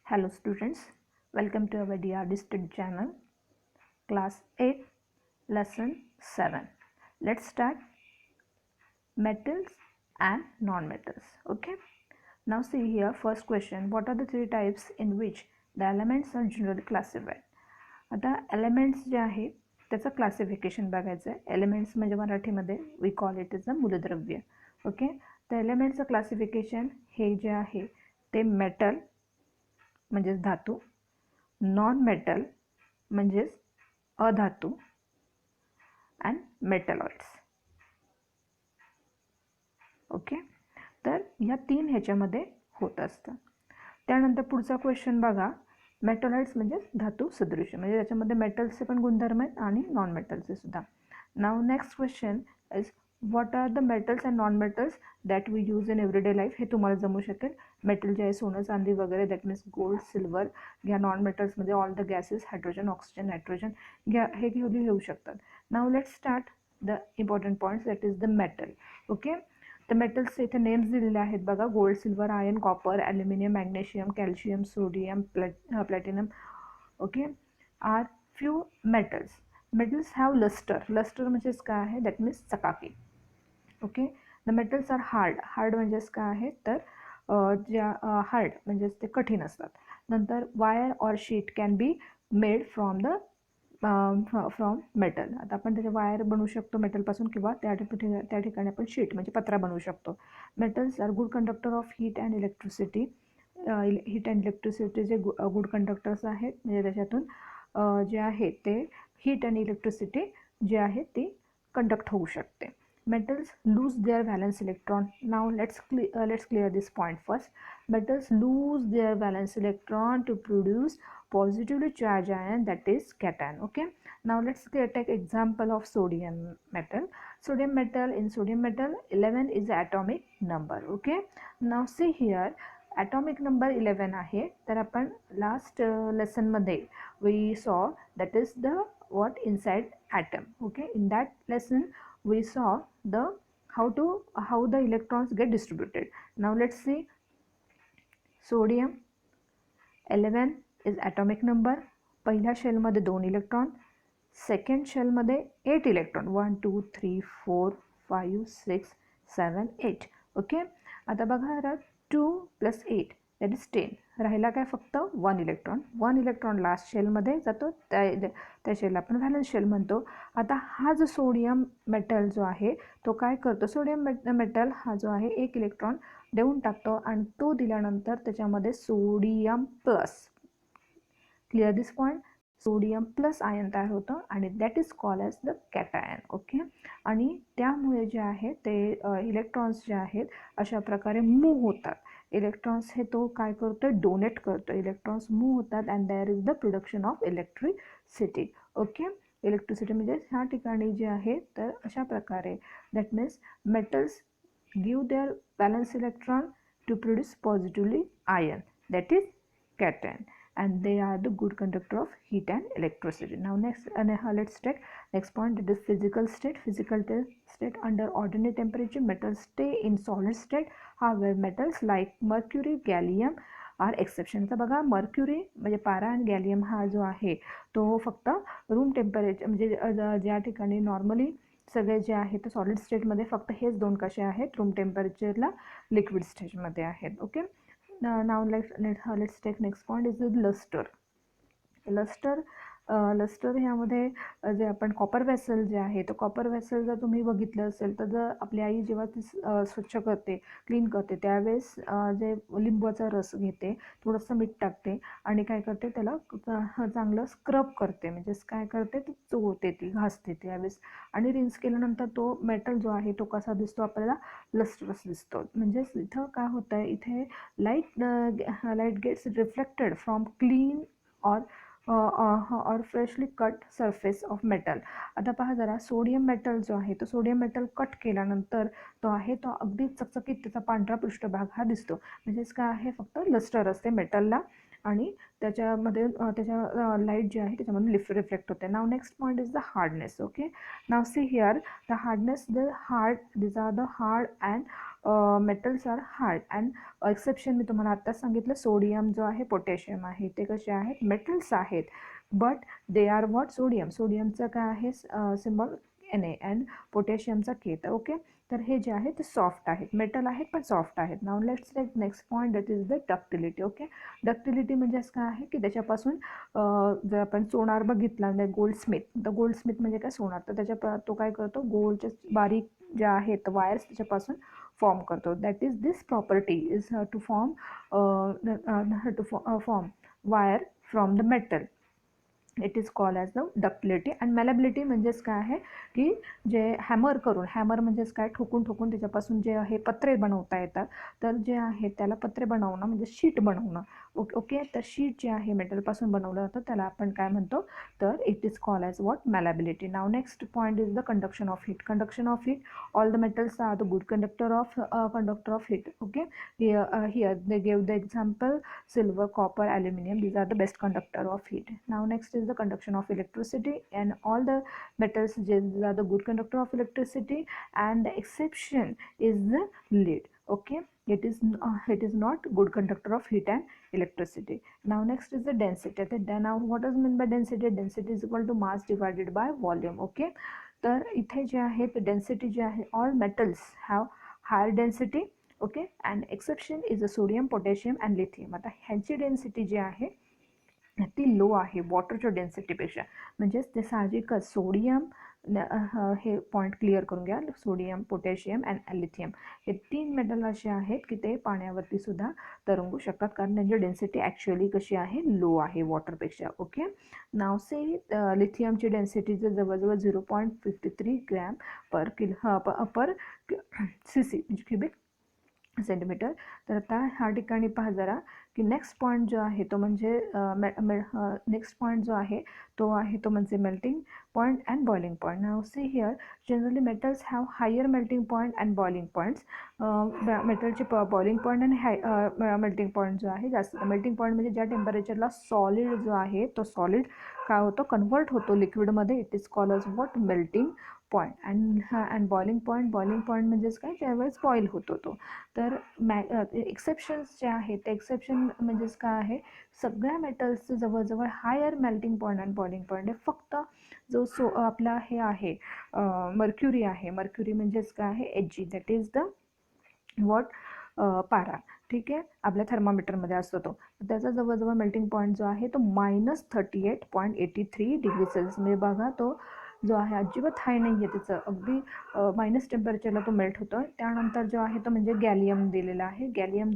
Hello students, welcome to our DRD Study channel, class 8, lesson 7. Let's start metals and non-metals. Okay. Now see here, first question, what are the three types in which the elements are generally classified? आता elements जे आहे त्याचं classification बघायचं आहे. Elements म्हणजे मराठीमध्ये we call it is a मूलद्रव्य. Okay. तर एलिमेंट्सचं क्लासिफिकेशन हे जे आहे ते मेटल म्हणजेच धातू, नॉन मेटल म्हणजेच अधातू अँड मेटलॉइड्स. ओके. तर ह्या तीन ह्याच्यामध्ये होत असतं. त्यानंतर पुढचा क्वेश्चन बघा, मेटलॉइड्स म्हणजे धातू सदृश, म्हणजे त्याच्यामध्ये मेटल्सचे पण गुणधर्म आहेत आणि नॉन मेटल्सचे सुद्धा. Now next question is what are the metals and non metals that we use in everyday life. हे तुम्हाला जमू शकेल. मेटल जे आहे सोनं चांदी वगैरे, दॅट मीन्स गोल्ड सिल्वर घ्या. नॉन मेटल्समध्ये all the gases, hydrogen oxygen nitrogen घ्या. हे घेऊ शकतात. Now let's start the important points that is the metal. Okay. तर मेटल्सचे इथे नेम्स दिलेले आहेत बघा, gold silver iron copper aluminium magnesium calcium sodium platinum. Okay. Are few metals. Metals have lustre. Lustre म्हणजेच काय आहे, दॅट मीन्स चकाकी. Okay. The metals are hard. Hard म्हणजेच काय आहे तर ज्या हार्ड म्हणजेच ते कठीण असतात. नंतर wire or sheet can be made from the from metal. आता आपण त्याचे वायर बनवू शकतो मेटलपासून किंवा त्या ठिकाणी आपण शीट म्हणजे पत्रा बनवू शकतो. Metals are good conductor of heat and electricity. Heat and electricity जे गुड कंडक्टर्स आहेत, म्हणजे त्याच्यातून जे आहे ते हीट आणि इलेक्ट्रिसिटी जे आहे ती कंडक्ट होऊ शकते. Metals lose their valence electron. Now let's clear this point first. Metals lose their valence electron to produce positively charged ion, that is cation. Okay. Now let's take example of sodium metal. Sodium metal, in sodium metal 11 is the atomic number. Okay. Now see here, atomic number 11 आहे. तर आपण last lesson मध्ये we saw that is the what inside atom. Okay. In that lesson we saw the how the electrons get distributed. Now let's see. Sodium 11 is atomic number. पहिल्या shell मध्ये 2 electron, second shell मध्ये 8 electron, 1 2 3 4 5 6 7 8. Okay. आता बघा 2 + 8 that is 10. राहिला काय फक्त 1 electron. 1 electron last शेलमध्ये जातो, त्या शेलला आपण व्हॅलन्स शेल म्हणतो. आता हा जो सोडियम मेटल जो आहे तो काय करतो, सोडियम मेटल हा जो आहे 1 इलेक्ट्रॉन देऊन टाकतो आणि तो दिल्यानंतर त्याच्यामध्ये सोडियम प्लस, क्लिअर दिस पॉईंट, सोडियम प्लस आयन तयार होतं आणि that is call as the cation. Okay. आणि त्यामुळे जे आहे ते इलेक्ट्रॉन्स जे आहेत अशा प्रकारे मूव्ह होतात. इलेक्ट्रॉन्स हे तो काय करतो, डोनेट करतो. इलेक्ट्रॉन्स मूव्ह होतात and there is the production of electricity. Okay. Electricity म्हणजे ह्या ठिकाणी जे आहे तर अशा प्रकारे that means metals give their valence electron to produce positively ion, that is cation, and they are the good conductor of heat and electricity. Now next let's take next point, that is physical state. Physical state, under ordinary temperature metals stay in solid state. However metals like mercury gallium are exception. तर बघा mercury म्हणजे पारा आणि gallium हा जो आहे तो फक्त रूम टेम्परेचर म्हणजे ज्या ठिकाणी नॉर्मली सगळे जे आहे ते सॉलिड स्टेटमध्ये फक्त हेच दोन कसे आहेत, रूम टेम्परेचरला लिक्विड स्टेजमध्ये आहेत. Okay. Now let's take next point is the luster. Lustre ह्यामध्ये जे आपण कॉपर वेसल जे आहे तर कॉपर वेसल जर तुम्ही बघितलं असेल तर जर आपली आई जेव्हा ती स्वच्छ करते, क्लीन करते, त्यावेळेस जे लिंबाचा रस घेते, थोडंसं मीठ टाकते आणि काय करते त्याला चांगलं स्क्रब करते, म्हणजेच काय करते ती चोळते, ती घासते त्यावेळेस आणि रिन्स केल्यानंतर तो मेटल जो आहे तो कसा दिसतो आपल्याला, लस्टरस दिसतो. म्हणजेच इथं काय होतं आहे, इथे light gets reflected from clean और freshly cut surface of metal. आता पहा जरा, सोडियम मेटल जो आहे तो सोडियम मेटल कट केल्यानंतर तो आहे तो अगदी चकचकीत त्याचा पांढरा पृष्ठभाग हा दिसतो. म्हणजेच काय आहे, फक्त लस्टर असते मेटलला आणि त्याच्यामध्ये त्याच्या लाईट जी आहे त्याच्यामध्ये रिफ्लेक्ट होते. Now next point is the hardness. Okay. Now see here the hardness, the hard, these are the hard and metals are hard and exception मी तुम्हाला आत्ताच सांगितलं, सोडियम जो आहे, पोटॅशियम आहे, ते कसे आहेत, मेटल्स आहेत, बट दे आर व्हॉट, सोडियमचं काय आहे सिम्बॉल Na अँड पोटॅशियमचा K. तर ओके, तर हे जे आहे ते सॉफ्ट आहेत, मेटल आहेत पण सॉफ्ट आहेत. Now let's take next point, that is the ductility. Okay, ductility म्हणजेच काय आहे की त्याच्यापासून जर आपण सोनार बघितला, गोल्डस्मिथ म्हणजे काय, सोनार, तर त्याच्या तो काय करतो, गोल्डच्या बारीक ज्या आहेत वायर्स त्याच्यापासून फॉर्म करतो. That is this property is to form wire from the metal. It is called as the ductility. And malleability म्हणजेच काय आहे की जे हॅमर म्हणजेच काय, ठोकून त्याच्यापासून जे आहे पत्रे बनवता येतात, तर जे आहे त्याला पत्रे बनवणं म्हणजे शीट बनवणं. ओके, तर शीट जे आहे मेटलपासून बनवलं जातं त्याला आपण काय म्हणतो, तर it is called as what, malleability. Now next point is the conduction of heat. Conduction of heat, all the metals are the good conductor of heat. Okay, here they give the example silver, copper, aluminum, these are the best conductor of heat. Now next is the conduction of electricity, and all the metals, these are the good conductor of electricity, and the exception is the lead. Okay, it is not good conductor of heat and electricity. Now next is the density. Then now what does mean by density? Density is equal to mass divided by volume. Okay, तर इथे जे आहे ते density जे आहे, all metals have higher density. Okay, and exception is a sodium, potassium and lithium. आता ह्यांची density जी आहे ती लो आहे वॉटरच्या डेन्सिटीपेक्षा. म्हणजेच ते साहजिकच सोडियम, हे पॉईंट क्लिअर करून घ्या, सोडियम, पोटॅशियम अँड लिथियम हे 3 मेटल असे आहेत की ते पाण्यावरती सुद्धा तरंगू शकतात, कारण त्यांची डेन्सिटी ॲक्च्युअली कशी आहे, लो आहे वॉटरपेक्षा. ओके, नाव से लिथियमची डेन्सिटी जवळजवळ 0.53 ग्रॅम पर CC म्हणजे क्युबिक सेंटीमीटर. तर आता ह्या ठिकाणी पहा जरा की नेक्स्ट पॉईंट जो आहे तो म्हणजे नेक्स्ट पॉईंट जो आहे तो म्हणजे melting point and boiling point. Now see here, generally metals have higher melting point and boiling points. मेटलचे बॉइलिंग पॉईंट आणि मेल्टिंग पॉईंट जो आहे जास्त. मेल्टिंग पॉईंट म्हणजे ज्या टेम्परेचरला सॉलिड जो आहे तो सॉलिड काय होतो, कन्वर्ट होतो लिक्विडमध्ये, it is called as what, melting point. And boiling point म्हणजेच काय, ज्यावेळेस बॉईल होतो तो. तर एक्सेप्शन्स जे आहेत ते एक्सेप्शन म्हणजेच काय आहे, सगळ्या मेटल्सचं जवळजवळ higher melting point and boiling point आहे. फक्त जो आपला हे आहे मर्क्युरी आहे, मर्क्युरी म्हणजेच काय आहे, Hg, that is the what, पारा. ठीक आहे, आपल्या थर्मामीटरमध्ये असतो तो. त्याचा जवळजवळ मेल्टिंग पॉईंट जो आहे तो -38.83 डिग्री सेल्सिअस. म्हणजे बघा तो जो आहे अजिबात हाय नाही आहे, त्याचं अगदी मायनस टेम्परेचरला तो मेल्ट होतो. त्यानंतर जो आहे तो म्हणजे गॅलियम दिलेला आहे. गॅलियम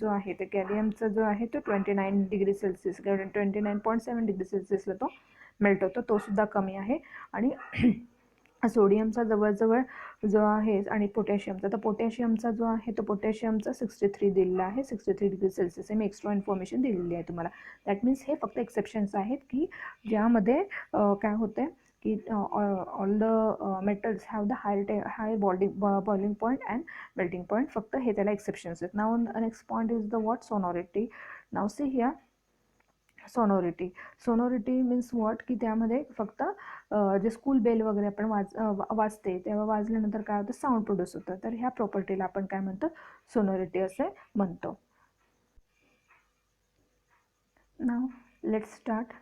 जो आहे ते गॅलियमचा जो आहे तो 29 डिग्री सेल्सिअस, 29.7 डिग्री सेल्सिअसला तो मेल्ट होतो, तो सुद्धा कमी आहे. आणि सोडियमचा जवळजवळ जो आहे आणि पोटॅशियमचा, तर पोटॅशियमचा जो आहे तो पोटॅशियमचा 63 दिलेला आहे, 63 डिग्री सेल्सिअस. मी एक्स्ट्रा इन्फॉर्मेशन दिलेली आहे तुम्हाला. दॅट मीन्स हे फक्त एक्सेप्शन्स आहेत की ज्यामध्ये काय होते की all the metals have the high boiling point and melting point, फक्त हे त्याला एक्सेप्शन्स आहेत. Now next point is the what, sonority. Now see here, sonority means what, की त्यामध्ये फक्त जे स्कूल बेल वगैरे आपण वाजते तेव्हा वाजल्यानंतर काय होतं, साऊंड प्रोड्यूस होतं. तर ह्या प्रॉपर्टीला आपण काय म्हणतो, सोनोरिटी असे म्हणतो. नाव let's start.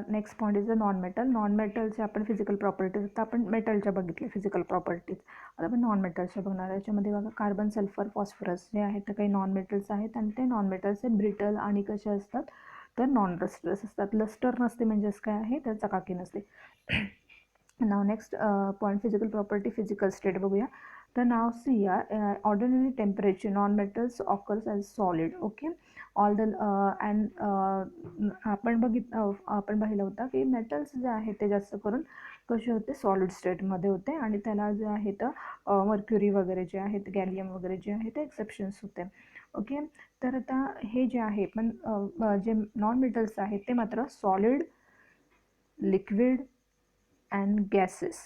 Next point is the non मेटलचे आपण फिजिकल प्रॉपर्टीज, आता आपण मेटलच्या बघितले फिजिकल प्रॉपर्टीज, आता आपण नॉन मेटल्सच्या बघणार. याच्यामध्ये बघा कार्बन, सल्फर, फॉस्फरस जे आहेत ते काही नॉन मेटल्स आहेत, आणि ते नॉन मेटल्स आहेत ब्रिटल आणि कसे असतात, तर नॉन लस्टरस असतात. लस्टर नसते म्हणजेच काय आहे, तर चकाकी नसते. Now next point, physical property, physical state बघूया. तर now see ordinary temperature non metals occurs as solid. Okay, all the and आपण पाहिलं होतं की मेटल्स जे आहेत ते जास्त करून कसे होते, सॉलिड स्टेटमध्ये होते, आणि त्याला जे आहे तर मर्क्युरी वगैरे जे आहेत, गॅलियम वगैरे जे आहे ते एक्सेप्शन्स होते. ओके, तर आता हे जे आहे पण जे नॉन मेटल्स आहेत ते मात्र solid, liquid and gases.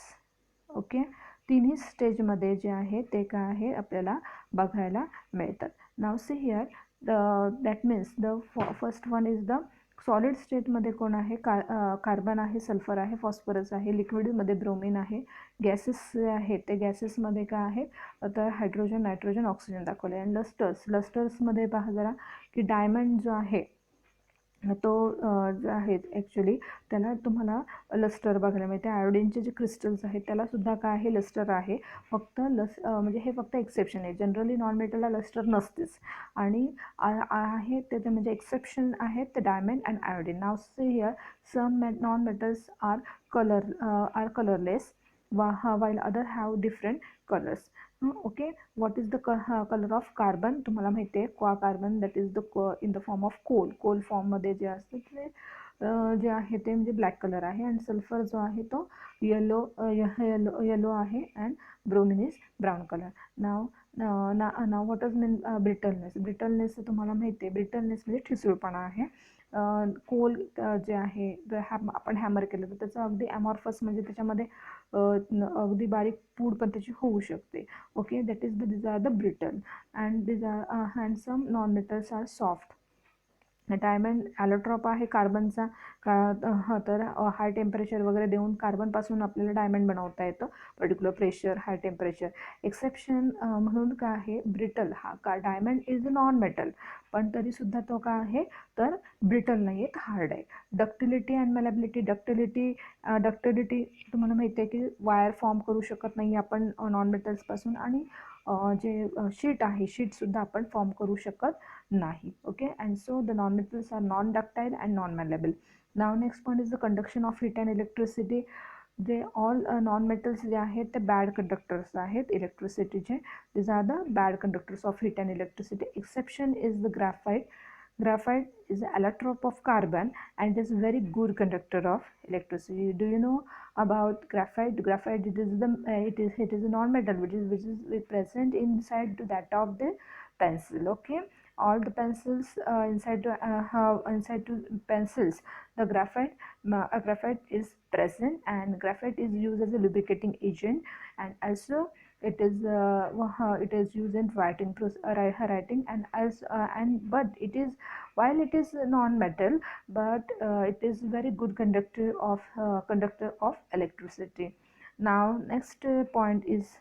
Okay, तिन्ही स्टेजमध्ये जे आहे ते काय आहे आपल्याला बघायला मिळतात. Now see here, that means the first one is the solid स्टेटमध्ये कोण आहे, कार्बन आहे, सल्फर आहे, फॉस्फरस आहे. लिक्विडमध्ये ब्रोमिन आहे. गॅसेस जे आहेत ते गॅसेसमध्ये काय आहेत तर हायड्रोजन, नायट्रोजन, ऑक्सिजन दाखवले. आणि लस्टर्समध्ये पहा जरा की डायमंड जो आहे तो जो आहे ॲक्च्युली त्याला तुम्हाला लस्टर बघायला मिळते. आयोडीनचे जे क्रिस्टल्स आहेत त्यालासुद्धा काय आहे, लस्टर आहे. फक्त म्हणजे हे फक्त एक्सेप्शन आहे. जनरली नॉन मेटलला लस्टर नसतेच. आणि आहे ते म्हणजे एक्सेप्शन आहेत ते diamond and iodine. Now see here some non metals are colourless while other have different colors. Okay, what is the color of carbon? तुम्हाला माहिती आहे carbon that is the in the form of coal फॉर्ममध्ये जे असतं ते जे आहे ते म्हणजे ब्लॅक कलर आहे. आणि सल्फर जो आहे तो येलो आहे. And bromine is brown colour. Now what is mean brittleness तुम्हाला माहिती आहे. ब्रिटलनेस म्हणजे ठिसूळपणा आहे. कोल जे आहे आपण हॅमर केलं तर त्याचं अगदी ॲमॉर्फस म्हणजे त्याच्यामध्ये अगदी बारीक पूड पण त्याची होऊ शकते. Okay, that is these are the brittle. And some non metals are soft. Diamond allotrope आहे कार्बनचा तर हाय टेम्परेचर वगैरे देऊन कार्बनपासून आपल्याला डायमंड बनवता येतं, particular pressure, high temperature. Exception म्हणून काय आहे, brittle. Diamond is a non metal पण तरीसुद्धा तो काय आहे तर ब्रिटल नाही आहे, हार्ड आहे. Ductility and मॅलेबिलिटी. डक्टिलिटी तुम्हाला माहिती आहे की वायर फॉर्म करू शकत नाही आपण नॉन मेटल्सपासून. आणि जे शीट आहे शीटसुद्धा आपण फॉर्म करू शकत नाही. Okay, and so the non metals are non ductile and non malleable. Now next point is the conduction of heat and electricity. जे ऑल नॉन मेटल्स जे आहेत ते बॅड कंडक्टर्स आहेत इलेक्ट्रिसिटीचे. These are the bad conductors of heat and electricity. Exception is the graphite. Graphite is an allotrope of carbon and it is a very good conductor of electricity. Do you know about graphite? Graphite, it is a non-metal which is present inside that of the pencil. Okay, all the pencils inside to pencils the graphite is present, and graphite is used as a lubricating agent. And also it is used in writing and but it is, while it is non-metal, but it is very good conductor of electricity. Now next point is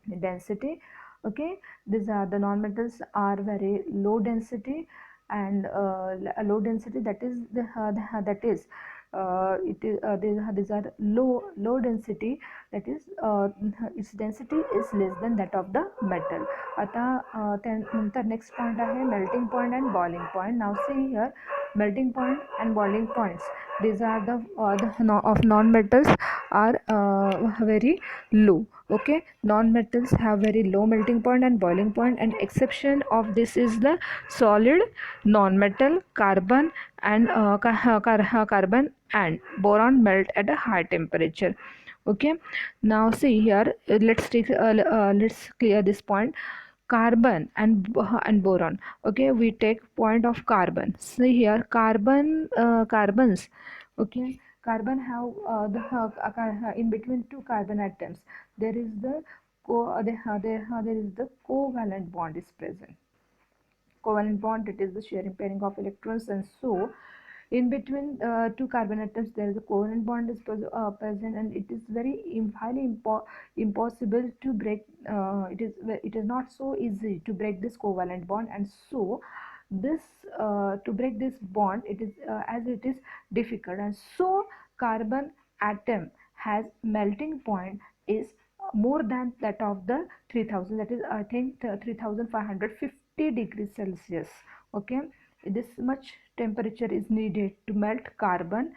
density. Okay, these are the non-metals are very low density. And low density, that is that is these are low density, that is its density is less than that of the metal. आता त्यानंतर next point आहे melting point and boiling point. Now see here melting point and boiling points. These are the of non-metals are very low. Okay, non-metals have very low melting point and boiling point, and exception of this is the solid non-metal carbon and carbon and boron melt at a high temperature. Okay, now see here, let's clear this point. Carbon and boron. Okay, we take point of carbon. See here, carbons. Okay, carbon have in between two carbon atoms there is the there is the covalent bond is present. Covalent bond, it is the sharing pairing of electrons. And so in between two carbon atoms there is a covalent bond is present, and it is very highly impossible to break. It is not so easy to break this covalent bond. And so this to break this bond, it is as it is difficult. And so carbon atom has melting point is more than that of the 3000, that is I think 3550 degrees Celsius. Okay, this much temperature is needed to melt carbon.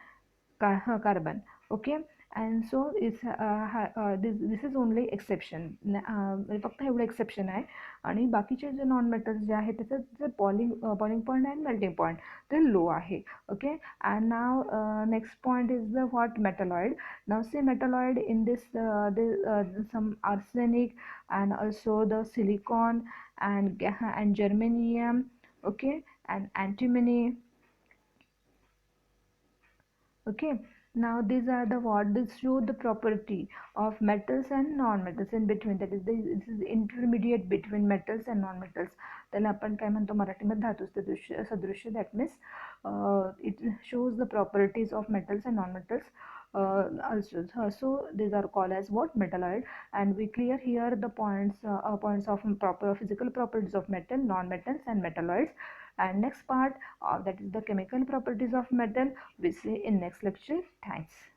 Okay, and so this is only exception. फक्त एवढं exception आहे. आणि बाकीचे जे non metals जे आहेत त्याचं जे boiling point and melting point ते लो आहे. Okay, and now next point is the what metalloid. Now see metalloid in this some arsenic and also the silicon and germanium. Okay, and antimony. Okay, Now these are the what this show the property of metals and non-metals in between, that is this is intermediate between metals and non-metals. त्याला आपण काय म्हणतो मराठीमध्ये धातू सदृश्य, that means it shows the properties of metals and non-metals also. So these are called as what, metalloid, and we clear here the points of proper physical properties of metal, non-metals and metalloids. And next part that is the chemical properties of metal, we see in next lecture. Thanks.